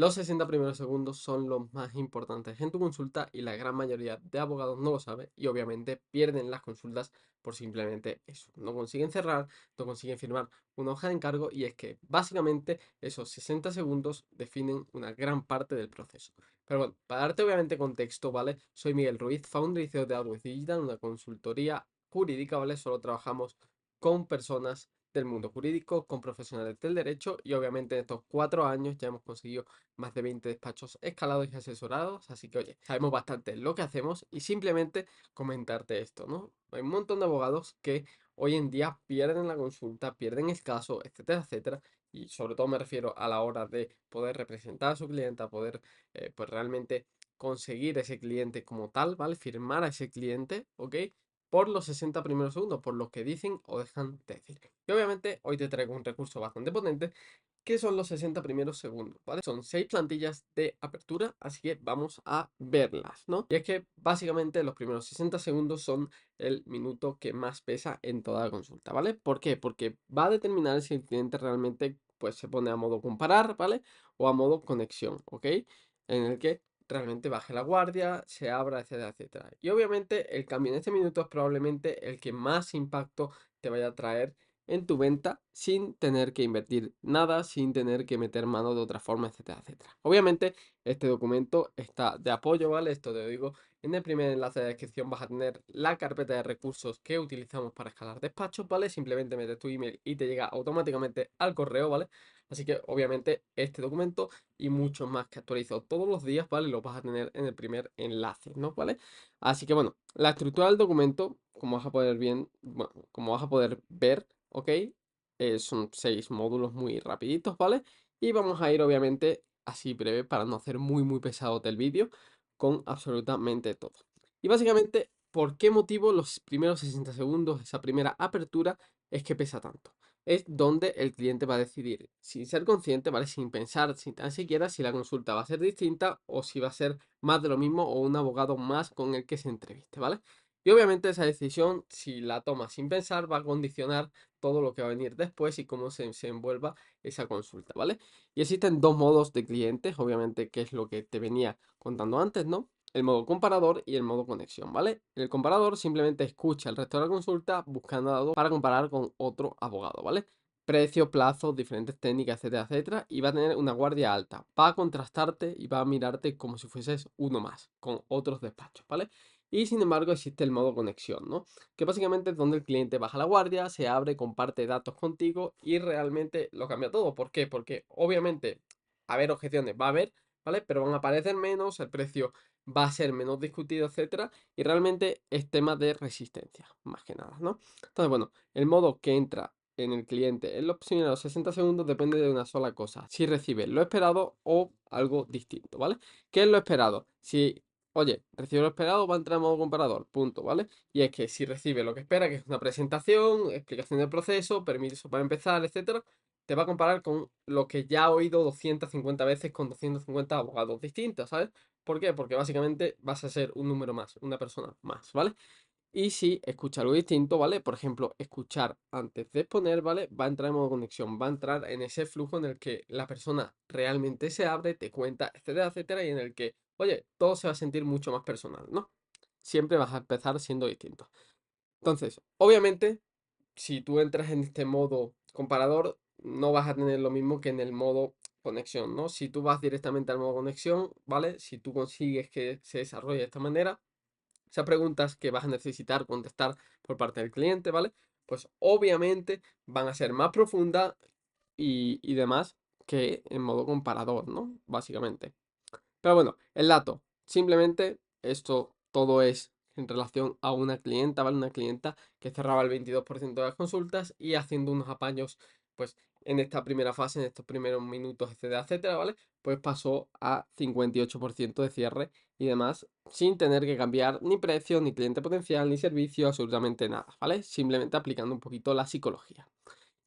Los 60 primeros segundos son los más importantes en tu consulta y la gran mayoría de abogados no lo sabe y obviamente pierden las consultas por simplemente eso. No consiguen cerrar, no consiguen firmar una hoja de encargo y es que básicamente esos 60 segundos definen una gran parte del proceso. Pero bueno, para darte obviamente contexto, ¿vale? Soy Miguel Ruiz, founder y CEO de AdWords Digital, una consultoría jurídica, ¿vale? Solo trabajamos con personas del mundo jurídico, con profesionales del derecho y obviamente en estos 4 años ya hemos conseguido más de 20 despachos escalados y asesorados, así que oye, sabemos bastante lo que hacemos y simplemente comentarte esto, ¿no? Hay un montón de abogados que hoy en día pierden la consulta, pierden el caso, etcétera, etcétera, y sobre todo me refiero a la hora de poder representar a su cliente, a poder pues realmente conseguir ese cliente como tal, ¿vale? Firmar a ese cliente, ¿ok? Por los 60 primeros segundos, por lo que dicen o dejan de decir. Y obviamente hoy te traigo un recurso bastante potente que son los 60 primeros segundos, ¿vale? Son 6 plantillas de apertura, así que vamos a verlas, ¿no? Y es que básicamente los primeros 60 segundos son el minuto que más pesa en toda la consulta, ¿vale? ¿Por qué? Porque va a determinar si el cliente realmente pues se pone a modo comparar, ¿vale? O a modo conexión, ¿ok? En el que realmente baje la guardia, se abra, etcétera, etcétera. Y obviamente el cambio en este minuto es probablemente el que más impacto te vaya a traer en tu venta sin tener que invertir nada, sin tener que meter mano de otra forma, etcétera, etcétera. Obviamente, este documento está de apoyo, ¿vale? Esto te lo digo. En el primer enlace de descripción vas a tener la carpeta de recursos que utilizamos para escalar despachos, ¿vale? Simplemente metes tu email y te llega automáticamente al correo, ¿vale? Así que obviamente este documento y muchos más que actualizo todos los días, ¿vale? Los vas a tener en el primer enlace, ¿no? ¿Vale? Así que bueno, la estructura del documento, como vas a poder bueno, como vas a poder ver, ¿ok? Son 6 módulos muy rapiditos, ¿vale? Y vamos a ir obviamente así breve para no hacer muy pesado el vídeo con absolutamente todo. Y básicamente, ¿por qué motivo los primeros 60 segundos, esa primera apertura, es que pesa tanto? Es donde el cliente va a decidir, sin ser consciente, ¿vale? Sin pensar, sin tan siquiera si la consulta va a ser distinta o si va a ser más de lo mismo o un abogado más con el que se entreviste, ¿vale? Y obviamente esa decisión, si la toma sin pensar, va a condicionar todo lo que va a venir después y cómo se envuelva esa consulta, ¿vale? Y existen dos modos de clientes, obviamente, que es lo que te venía contando antes, ¿no? El modo comparador y el modo conexión, ¿vale? El comparador simplemente escucha el resto de la consulta buscando datos para comparar con otro abogado, ¿vale? Precio, plazos, diferentes técnicas, etcétera, etcétera, y va a tener una guardia alta. Va a contrastarte y va a mirarte como si fueses uno más, con otros despachos, ¿vale? Y sin embargo existe el modo conexión, ¿no? Que básicamente es donde el cliente baja la guardia, se abre, comparte datos contigo y realmente lo cambia todo. ¿Por qué? Porque obviamente, a ver, objeciones va a haber, ¿vale? Pero van a aparecer menos, el precio va a ser menos discutido, etcétera, y realmente es tema de resistencia, más que nada, ¿no? Entonces, bueno, el modo que entra en el cliente en los primeros 60 segundos depende de una sola cosa, si recibe lo esperado o algo distinto, ¿vale? ¿Qué es lo esperado? Si, oye, recibe lo esperado, va a entrar en modo comparador, punto, ¿vale? Y es que si recibe lo que espera, que es una presentación, explicación del proceso, permiso para empezar, etcétera, te va a comparar con lo que ya ha oído 250 veces con 250 abogados distintos, ¿sabes? ¿Por qué? Porque básicamente vas a ser un número más, una persona más, ¿vale? Y si escucha algo distinto, ¿vale? Por ejemplo, escuchar antes de exponer, ¿vale? Va a entrar en modo conexión, va a entrar en ese flujo en el que la persona realmente se abre, te cuenta, etcétera, etcétera, y en el que, oye, todo se va a sentir mucho más personal, ¿no? Siempre vas a empezar siendo distinto. Entonces, obviamente, si tú entras en este modo comparador, no vas a tener lo mismo que en el modo conexión, ¿no? Si tú vas directamente al modo conexión, ¿vale? Si tú consigues que se desarrolle de esta manera, esas preguntas que vas a necesitar contestar por parte del cliente, ¿vale? Pues obviamente van a ser más profundas y demás que en modo comparador, ¿no? Básicamente. Pero bueno, el dato. Simplemente esto todo es en relación a una clienta, ¿vale? Una clienta que cerraba el 22% de las consultas y haciendo unos apaños, pues en esta primera fase, en estos primeros minutos, etcétera, etcétera, ¿vale? Pues pasó a 58% de cierre y demás, sin tener que cambiar ni precio, ni cliente potencial, ni servicio, absolutamente nada, ¿vale? Simplemente aplicando un poquito la psicología.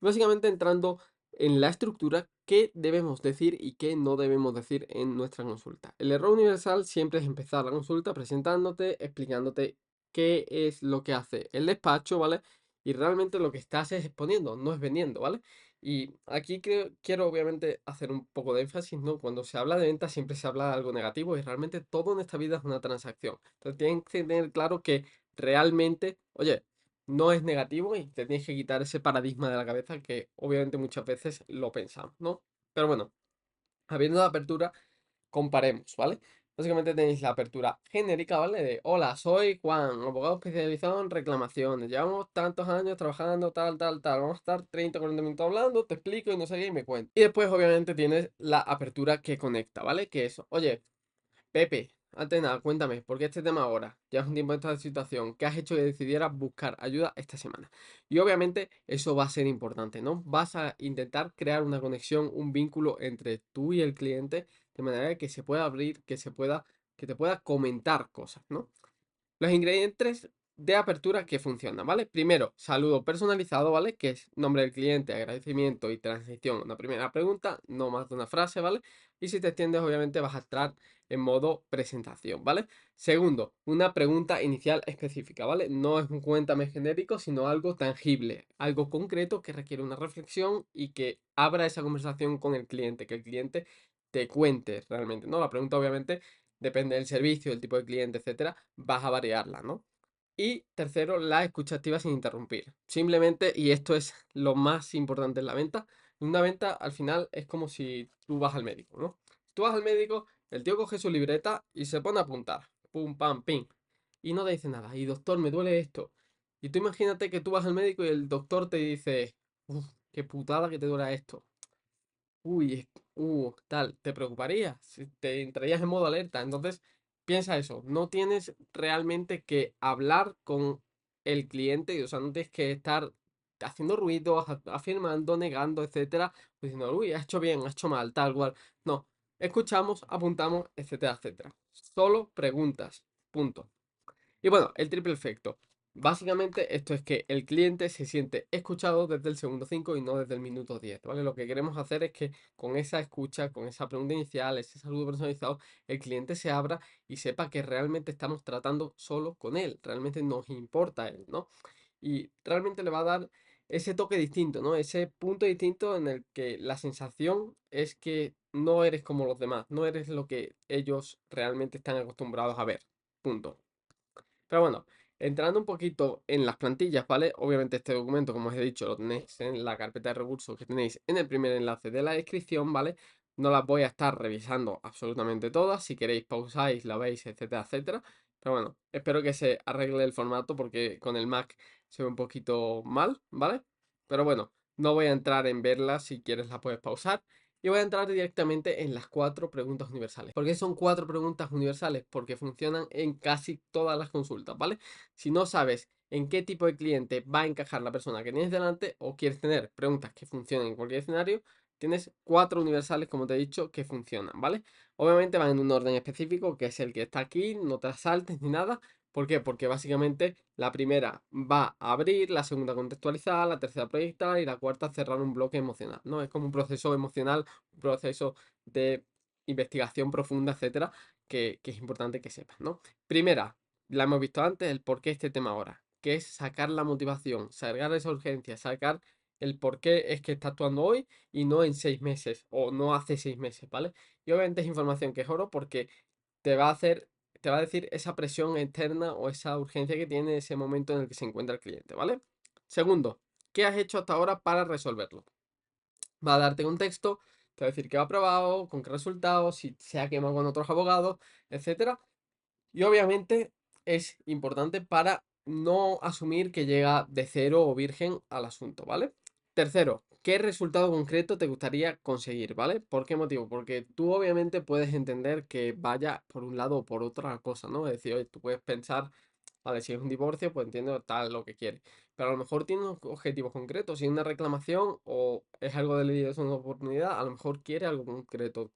Básicamente entrando en la estructura, qué debemos decir y qué no debemos decir en nuestra consulta. El error universal siempre es empezar la consulta presentándote, explicándote qué es lo que hace el despacho, ¿vale? Y realmente lo que estás es exponiendo, no es vendiendo, ¿vale? Y aquí quiero obviamente hacer un poco de énfasis, ¿no? Cuando se habla de venta siempre se habla de algo negativo y realmente todo en esta vida es una transacción. Entonces tienen que tener claro que realmente, oye, no es negativo y te tienes que quitar ese paradigma de la cabeza que obviamente muchas veces lo pensamos, ¿no? Pero bueno, habiendo la apertura, comparemos, ¿vale? Básicamente tenéis la apertura genérica, ¿vale? De, hola, soy Juan, abogado especializado en reclamaciones. Llevamos tantos años trabajando, tal, tal, tal. Vamos a estar 30 o 40 minutos hablando, te explico y no sé qué, y me cuento. Y después, obviamente, tienes la apertura que conecta, ¿vale? Que es, oye, Pepe, antes de nada, cuéntame, ¿por qué este tema ahora? Llevas un tiempo en esta situación. ¿Qué has hecho que decidieras buscar ayuda esta semana? Y obviamente eso va a ser importante, ¿no? Vas a intentar crear una conexión, un vínculo entre tú y el cliente, de manera que se pueda abrir, que te pueda comentar cosas, ¿no? Los ingredientes de apertura que funcionan, ¿vale? Primero, saludo personalizado, ¿vale? Que es nombre del cliente, agradecimiento y transición. Una primera pregunta, no más de una frase, ¿vale? Y si te extiendes, obviamente vas a entrar en modo presentación, ¿vale? Segundo, una pregunta inicial específica, ¿vale? No es un cuéntame genérico, sino algo tangible, algo concreto que requiere una reflexión y que abra esa conversación con el cliente, que el cliente te cuente realmente, ¿no? La pregunta, obviamente, depende del servicio, del tipo de cliente, etcétera, vas a variarla, ¿no? Y tercero, la escucha activa sin interrumpir. Simplemente, y esto es lo más importante en la venta, una venta al final es como si tú vas al médico, ¿no? Tú vas al médico, el tío coge su libreta y se pone a apuntar. Pum, pam, pim. Y no te dice nada. Y doctor, me duele esto. Y tú imagínate que tú vas al médico y el doctor te dice, uff, qué putada que te duele esto. Uy, tal, te preocuparía, si te entrarías en modo alerta. Entonces, piensa eso, no tienes realmente que hablar con el cliente, o sea, no tienes que estar haciendo ruido, afirmando, negando, etcétera, diciendo, uy, has hecho bien, has hecho mal, tal cual. No, escuchamos, apuntamos, etcétera, etcétera. Solo preguntas, punto. Y bueno, el triple efecto. Básicamente esto es que el cliente se siente escuchado desde el segundo 5 y no desde el minuto 10, ¿vale? Lo que queremos hacer es que con esa escucha, con esa pregunta inicial, ese saludo personalizado, el cliente se abra y sepa que realmente estamos tratando solo con él, realmente nos importa él, ¿no? Y realmente le va a dar ese toque distinto, ¿no? Ese punto distinto en el que la sensación es que no eres como los demás, no eres lo que ellos realmente están acostumbrados a ver. Punto. Pero bueno, entrando un poquito en las plantillas, ¿vale? Obviamente este documento, como os he dicho, lo tenéis en la carpeta de recursos que tenéis en el primer enlace de la descripción, ¿vale? No las voy a estar revisando absolutamente todas. Si queréis pausáis, la veis, etcétera, etcétera. Pero bueno, espero que se arregle el formato porque con el Mac se ve un poquito mal, ¿vale? Pero bueno, no voy a entrar en verlas. Si quieres la puedes pausar. Y voy a entrar directamente en las 4 preguntas universales. ¿Por qué son 4 preguntas universales? Porque funcionan en casi todas las consultas, ¿vale? Si no sabes en qué tipo de cliente va a encajar la persona que tienes delante o quieres tener preguntas que funcionen en cualquier escenario, tienes 4 universales, como te he dicho, que funcionan, ¿vale? Obviamente van en un orden específico, que es el que está aquí, no te saltes ni nada. ¿Por qué? Porque básicamente la primera va a abrir, la segunda contextualizar, la tercera proyectar y la cuarta cerrar un bloque emocional, ¿no? Es como un proceso emocional, un proceso de investigación profunda, etcétera, que es importante que sepas, ¿no? Primera, la hemos visto antes, el por qué este tema ahora, que es sacar la motivación, sacar esa urgencia, sacar el por qué es que está actuando hoy y no en 6 meses o no hace 6 meses, ¿vale? Y obviamente es información que es oro porque te va a hacer, te va a decir esa presión externa o esa urgencia que tiene ese momento en el que se encuentra el cliente, ¿vale? Segundo, ¿qué has hecho hasta ahora para resolverlo? Va a darte contexto, te va a decir que ha aprobado, con qué resultados, si se ha quemado con otros abogados, etcétera. Y obviamente es importante para no asumir que llega de cero o virgen al asunto, ¿vale? Tercero, ¿qué resultado concreto te gustaría conseguir, ¿vale? ¿Por qué motivo? Porque tú obviamente puedes entender que vaya por un lado o por otra cosa, ¿no? Es decir, oye, tú puedes pensar, vale, si es un divorcio, pues entiendo tal lo que quiere. Pero a lo mejor tiene unos objetivos concretos, si es una reclamación o es algo de ley de una oportunidad, a lo mejor quiere algo concreto,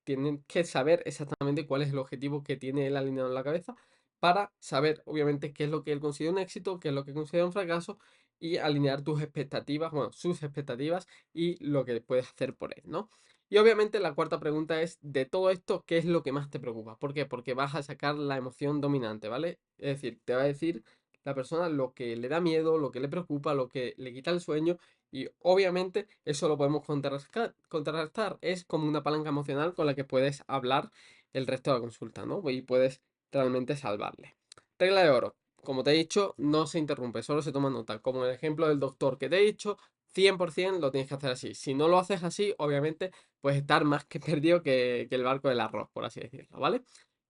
tienen que saber exactamente cuál es el objetivo que tiene él alineado en la cabeza para saber, obviamente, qué es lo que él considera un éxito, qué es lo que considera un fracaso y alinear tus expectativas, bueno, sus expectativas y lo que puedes hacer por él, ¿no? Y obviamente la cuarta pregunta es, de todo esto, ¿qué es lo que más te preocupa? ¿Por qué? Porque vas a sacar la emoción dominante, ¿vale? Es decir, te va a decir la persona lo que le da miedo, lo que le preocupa, lo que le quita el sueño Y obviamente eso lo podemos contrarrestar. Es como una palanca emocional con la que puedes hablar el resto de la consulta, ¿no? Y puedes realmente salvarle. Regla de oro. Como te he dicho, no se interrumpe, solo se toma nota. Como en el ejemplo del doctor que te he dicho, 100% lo tienes que hacer así. Si no lo haces así, obviamente puedes estar más que perdido que el barco del arroz, por así decirlo, ¿vale?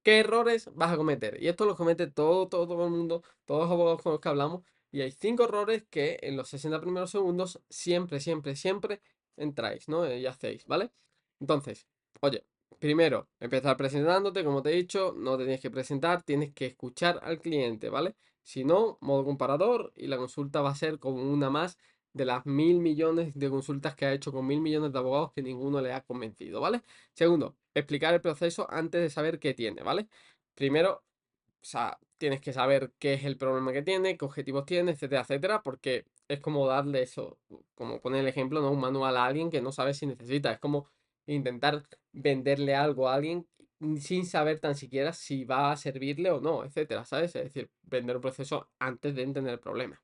¿Qué errores vas a cometer? Y esto lo comete todo el mundo, todos los abogados con los que hablamos. Y hay 5 errores que en los 60 primeros segundos siempre entráis, ¿no? Y hacéis, ¿vale? Entonces, oye, primero, empezar presentándote, como te he dicho, no te tienes que presentar, tienes que escuchar al cliente, ¿vale? Si no, modo comparador y la consulta va a ser como una más de las 1000 millones de consultas que ha hecho con 1000 millones de abogados que ninguno le ha convencido, ¿vale? Segundo, explicar el proceso antes de saber qué tiene, ¿vale? Primero, o sea, tienes que saber qué es el problema que tiene, qué objetivos tiene, etcétera, etcétera, porque es como darle eso, como poner el ejemplo, ¿no? Un manual a alguien que no sabe si necesita. Es como intentar venderle algo a alguien sin saber tan siquiera si va a servirle o no, etcétera, ¿sabes? Es decir, vender un proceso antes de entender el problema.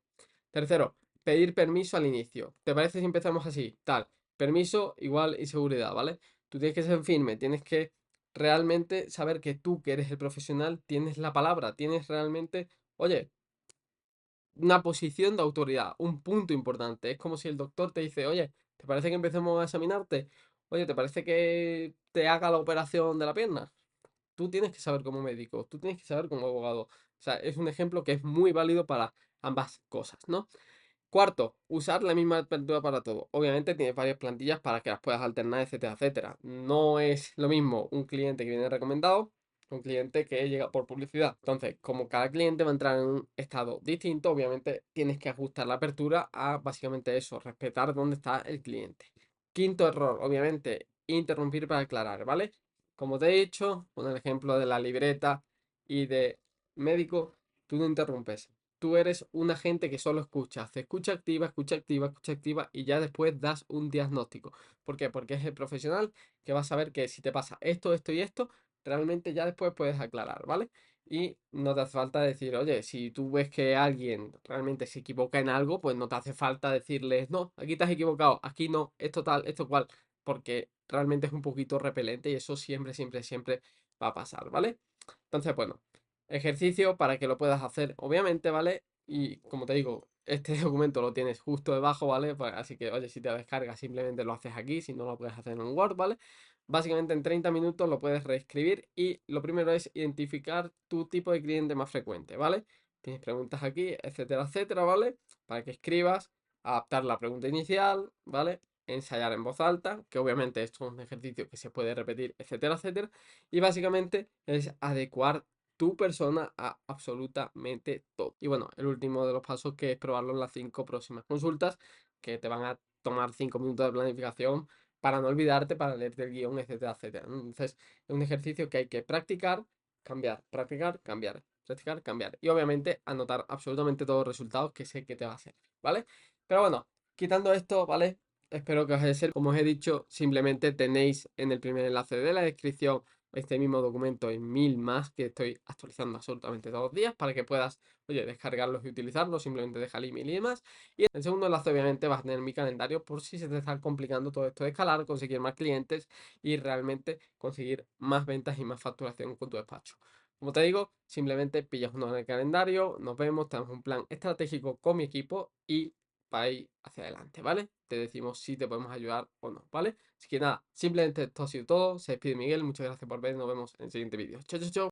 Tercero, pedir permiso al inicio. ¿Te parece si empezamos así? Tal, permiso igual y seguridad, ¿vale? Tú tienes que ser firme, tienes que realmente saber que tú, que eres el profesional, tienes la palabra, tienes realmente, oye, una posición de autoridad, un punto importante. Es como si el doctor te dice, oye, ¿te parece que empecemos a examinarte? Oye, ¿te parece que te haga la operación de la pierna? Tú tienes que saber como médico, tú tienes que saber como abogado. O sea, es un ejemplo que es muy válido para ambas cosas, ¿no? Cuarto, usar la misma apertura para todo. Obviamente tienes varias plantillas para que las puedas alternar, etcétera, etcétera. No es lo mismo un cliente que viene recomendado que un cliente que llega por publicidad. Entonces, como cada cliente va a entrar en un estado distinto, obviamente tienes que ajustar la apertura a básicamente eso, respetar dónde está el cliente. Quinto error, obviamente, interrumpir para aclarar, ¿vale? Como te he dicho, con el ejemplo de la libreta y de médico, tú no interrumpes. Tú eres un agente que solo escucha, hace escucha activa, escucha activa, escucha activa y ya después das un diagnóstico. ¿Por qué? Porque es el profesional que va a saber que si te pasa esto y esto, realmente ya después puedes aclarar, ¿vale? Y no te hace falta decir, oye, si tú ves que alguien realmente se equivoca en algo, pues no te hace falta decirles, no, aquí te has equivocado, aquí no, esto tal, esto cual, porque realmente es un poquito repelente y eso siempre va a pasar, ¿vale? Entonces, bueno, ejercicio para que lo puedas hacer, obviamente, ¿vale? Y como te digo, este documento lo tienes justo debajo, ¿vale? Pues, así que, oye, si te lo descargas, simplemente lo haces aquí, si no lo puedes hacer en un Word, ¿vale? Básicamente en 30 minutos lo puedes reescribir y lo primero es identificar tu tipo de cliente más frecuente, ¿vale? Tienes preguntas aquí, etcétera, etcétera, ¿vale? Para que escribas, adaptar la pregunta inicial, ¿vale? Ensayar en voz alta, que obviamente esto es un ejercicio que se puede repetir, etcétera, etcétera. Y básicamente es adecuar tu persona a absolutamente todo. Y bueno, el último de los pasos que es probarlo en las 5 próximas consultas, que te van a tomar 5 minutos de planificación para no olvidarte, para leerte el guión, etcétera, etcétera. Entonces, es un ejercicio que hay que practicar, cambiar, practicar, cambiar, practicar, cambiar. Y obviamente anotar absolutamente todos los resultados que sé que te va a hacer, ¿vale? Pero bueno, quitando esto, ¿vale? Espero que os haya servido. Como os he dicho, simplemente tenéis en el primer enlace de la descripción este mismo documento y 1000 más que estoy actualizando absolutamente todos los días para que puedas, oye, descargarlos y utilizarlos. Simplemente deja el email y demás. Y en el segundo enlace, obviamente, vas a tener mi calendario por si se te está complicando todo esto de escalar, conseguir más clientes y realmente conseguir más ventas y más facturación con tu despacho. Como te digo, simplemente pillas uno en el calendario, nos vemos, tenemos un plan estratégico con mi equipo y para ir hacia adelante, ¿vale? Te decimos si te podemos ayudar o no, ¿vale? Así que nada, simplemente esto ha sido todo. Se despide Miguel, muchas gracias por ver, nos vemos en el siguiente vídeo. Chao, chao, chao.